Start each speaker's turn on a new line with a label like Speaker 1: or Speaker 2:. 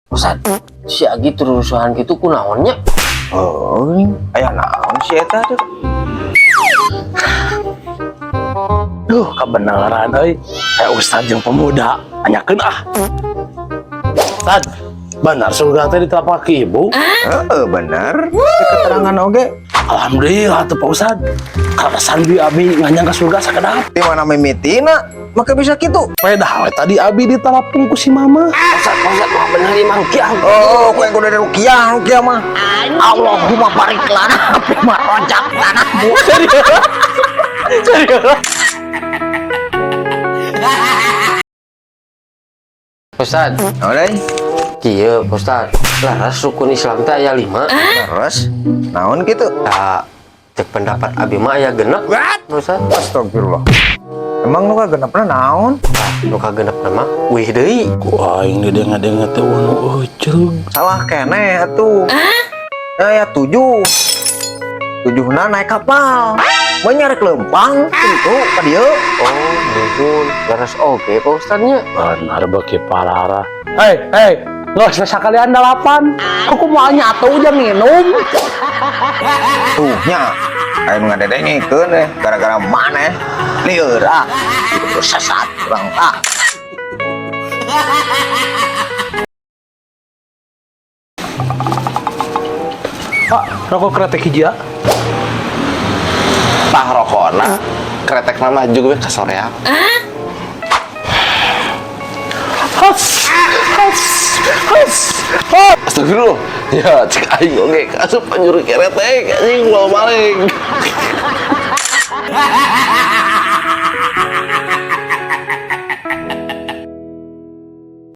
Speaker 1: Ustad, si Agi terusuhan gitu kunaonnya?
Speaker 2: Oh, aya naon si eta tuh?
Speaker 3: Duh, kebenaran euy. Ustad jeung pemuda anyakeun ah. Ustad, benar surga teh di telapak ibu?
Speaker 2: Heeh, bener. Keterangan oge.
Speaker 3: Alhamdulillah tuh Pak Ustad. Karena Sandi Abi nganyang ke surga sakedap.
Speaker 2: Di mana mimitina? Maka bisa gitu.
Speaker 3: Pedah we tadi Abi ditelepon ku si Mama.
Speaker 1: Ustad mah bener Imam Kiam.
Speaker 2: Oh, ku yang kudu dari rukiah mah. Allahumma barik lana bima rojak tanahmu.
Speaker 3: Serius.
Speaker 1: Ustad,
Speaker 2: Udah,
Speaker 1: kieu Ustad. Laras rukun Islam teh aya 5.
Speaker 2: terus naon gitu?
Speaker 1: Tah, cek pendapat Abi mah aya 6. Ustad.
Speaker 2: Astagfirullah. Emang lu genepna naon?
Speaker 1: Tah, nu kagenep mah wih deui.
Speaker 3: Ku aing didengar-dengar teh anu euceug.
Speaker 2: Salah keneh atuh. Ya 7. 7na naik kapal. Mau nyari lempang itu ka dieu.
Speaker 1: Oh, nuhun. Laras oge Pak Ustadnya.
Speaker 3: Benar beki parara. Hei, nggak usah sekalian 8. Aku mau nyatu aja minum.
Speaker 2: Tuh nya. Aya nu ngadedengikeun deh gara-gara maneh. Lieur ah. Itu sesat urang ah.
Speaker 3: Pak, rokok kretek hiji ya.
Speaker 4: Tah rokokna kretek nama juga ke soreak. Astagfirullah. Ya, cek aing oge kasup panjuru kretek anjing bawa maling.